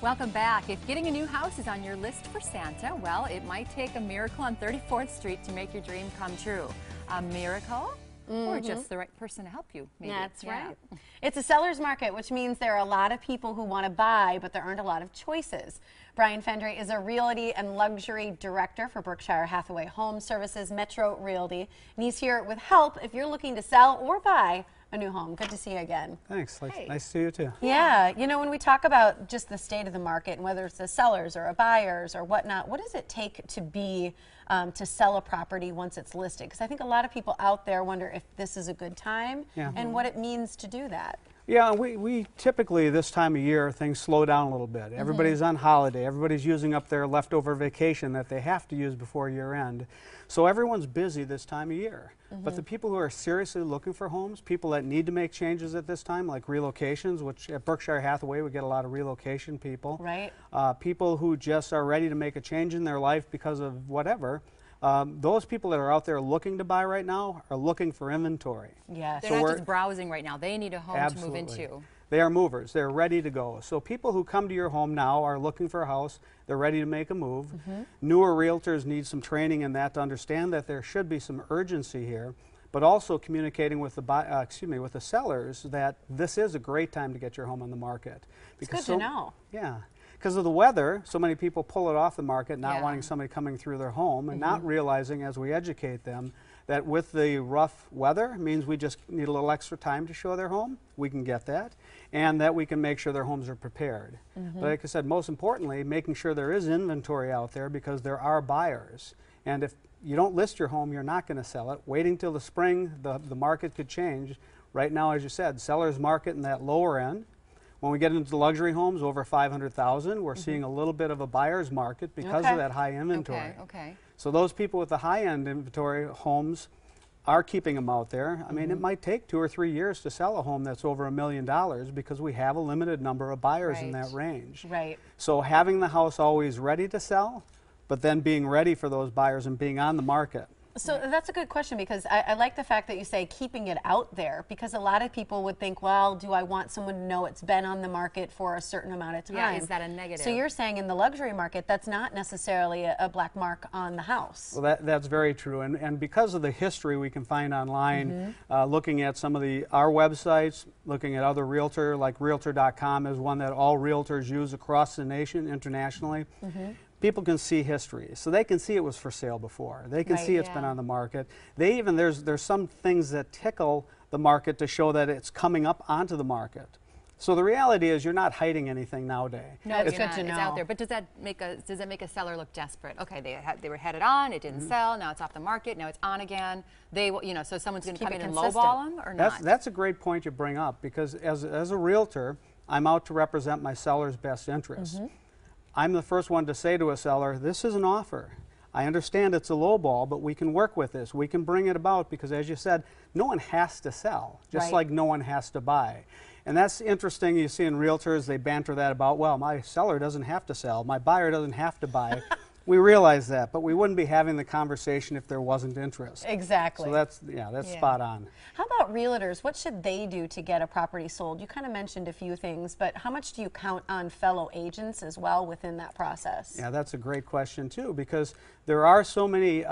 Welcome back. If getting a new house is on your list for Santa, well, it might take a miracle on 34th Street to make your dream come true. A miracle? Or just the right person to help you, maybe. That's right. It's a seller's market, which means there are a lot of people who want to buy, but there aren't a lot of choices. Brian Fendry is a Realty and Luxury Director for Berkshire Hathaway Home Services Metro Realty, and he's here with help if you're looking to sell or buy a new home. Good to see you again. Thanks. Hey. Nice to see you too. Yeah, you know, when we talk about just the state of the market, and whether it's the sellers or a buyers or whatnot, what does it take to be to sell a property once it's listed? Because I think a lot of people out there wonder if this is a good time and what it means to do that. Yeah, we typically this time of year things slow down a little bit. Everybody's on holiday. Everybody's using up their leftover vacation that they have to use before year end. So everyone's busy this time of year. But the people who are seriously looking for homes, people that need to make changes at this time, like relocations, which at Berkshire Hathaway we get a lot of relocation people. Right. People who just are ready to make a change in their life because of whatever. Those people that are out there looking to buy right now are looking for inventory. Yes. They're not just browsing right now. They need a home to move into. They are movers. They're ready to go. So people who come to your home now are looking for a house. They're ready to make a move. Newer realtors need some training in that to understand that there should be some urgency here, but also communicating with the with the sellers that this is a great time to get your home on the market. Because it's good to know. Yeah. Because of the weather, so many people pull it off the market, not wanting somebody coming through their home and not realizing as we educate them that with the rough weather means we just need a little extra time to show their home. We can get that, and that we can make sure their homes are prepared. But like I said, most importantly, making sure there is inventory out there because there are buyers. And if you don't list your home, you're not going to sell it. Waiting till the spring, the market could change. Right now, as you said, seller's market in that lower end. When we get into the luxury homes over $500,000, we're seeing a little bit of a buyer's market because of that high inventory. Okay. So those people with the high-end inventory homes are keeping them out there. I mean, it might take 2 or 3 years to sell a home that's over $1 million because we have a limited number of buyers in that range. Right. So having the house always ready to sell, but then being ready for those buyers and being on the market. So that's a good question, because I like the fact that you say keeping it out there, because a lot of people would think, well, do I want someone to know it's been on the market for a certain amount of time? Yeah, is that a negative? So you're saying in the luxury market, that's not necessarily a black mark on the house. Well, that's very true. And because of the history we can find online, looking at some of our websites, looking at other realtor, like Realtor.com is one that all realtors use across the nation, internationally. People can see history, so they can see it was for sale before. They can see it's been on the market. They even there's some things that tickle the market to show that it's coming up onto the market. So the reality is you're not hiding anything nowadays. No, it's good to know. It's out there. But does that make a seller look desperate? Okay, they were headed on, it didn't sell, now it's off the market, now it's on again. So someone's going to come in and lowball them or not? That's a great point you bring up, because as a realtor, I'm out to represent my seller's best interests. I'm the first one to say to a seller, this is an offer. I understand it's a low ball, but we can work with this. We can bring it about because, as you said, no one has to sell, just like no one has to buy. And that's interesting. You see in realtors, they banter that about, well, my seller doesn't have to sell. My buyer doesn't have to buy. We realize that, but we wouldn't be having the conversation if there wasn't interest. Exactly. So that's spot on. How about realtors? What should they do to get a property sold? You kind of mentioned a few things, but how much do you count on fellow agents as well within that process? Yeah, that's a great question too, because there are so many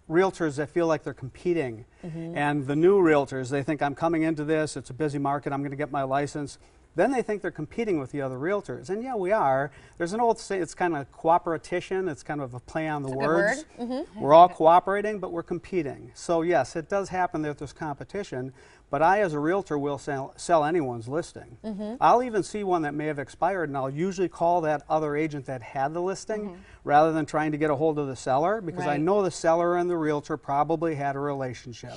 realtors that feel like they're competing. And the new realtors, they think, I'm coming into this, it's a busy market, I'm going to get my license. Then they think they're competing with the other realtors. And yeah, we are. There's an old saying, it's kind of cooperation. It's kind of a play on the words. We're all cooperating, but we're competing. So yes, it does happen that there's competition, but I as a realtor will sell anyone's listing. I'll even see one that may have expired, and I'll usually call that other agent that had the listing rather than trying to get a hold of the seller, because I know the seller and the realtor probably had a relationship.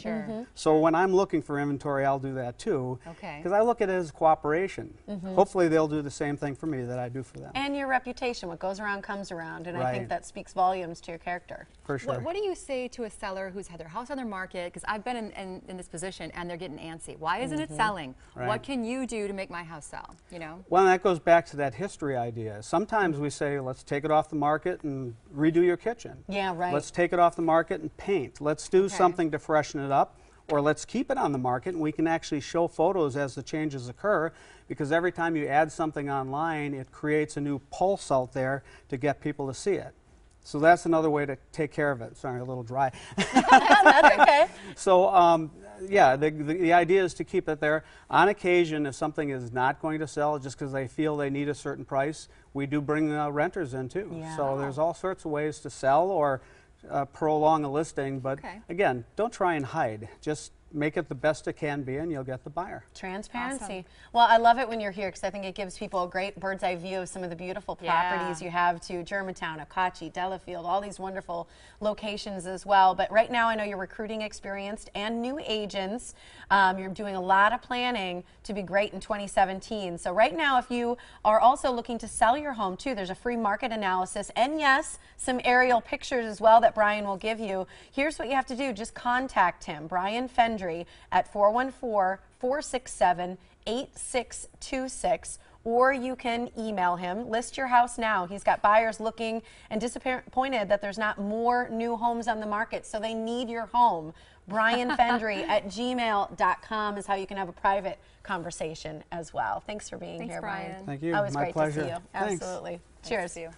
So when I'm looking for inventory, I'll do that too, because I look at it as cooperation. Hopefully they'll do the same thing for me that I do for them. And your reputation, what goes around comes around, and I think that speaks volumes to your character. For sure. What do you say to a seller who's had their house on their market, because I've been in this position and they're getting antsy. Why isn't it selling? What can you do to make my house sell? You know? Well, that goes back to that history idea. Sometimes we say, let's take it off the market and redo your kitchen. Yeah, right. Let's take it off the market and paint. Let's do something to freshen it up. or let's keep it on the market, and we can actually show photos as the changes occur, because every time you add something online, it creates a new pulse out there to get people to see it. So that's another way to take care of it. Sorry, a little dry. That's okay. So yeah, the idea is to keep it there. On occasion, if something is not going to sell just because they feel they need a certain price, we do bring renters in too. Yeah. So there's all sorts of ways to sell or prolong a listing, but again, don't try and hide. Just make it the best it can be, and you'll get the buyer. Transparency. Awesome. Well, I love it when you're here because I think it gives people a great bird's eye view of some of the beautiful properties you have to Germantown, Akachi, Delafield, all these wonderful locations as well. But right now I know you're recruiting experienced and new agents. You're doing a lot of planning to be great in 2017. So right now, if you are also looking to sell your home too, there's a free market analysis and yes, some aerial pictures as well that Brian will give you. Here's what you have to do. Just contact him, Brian Fendry, at 414-467-8626, or you can email him. List your house now. He's got buyers looking and disappointed that there's not more new homes on the market, so they need your home. Brian Fendry at gmail.com is how you can have a private conversation as well. Thanks for being here, Brian. Brian. Thank you. Always My great pleasure. to see you. Thanks. Absolutely. Nice Cheers. to see you.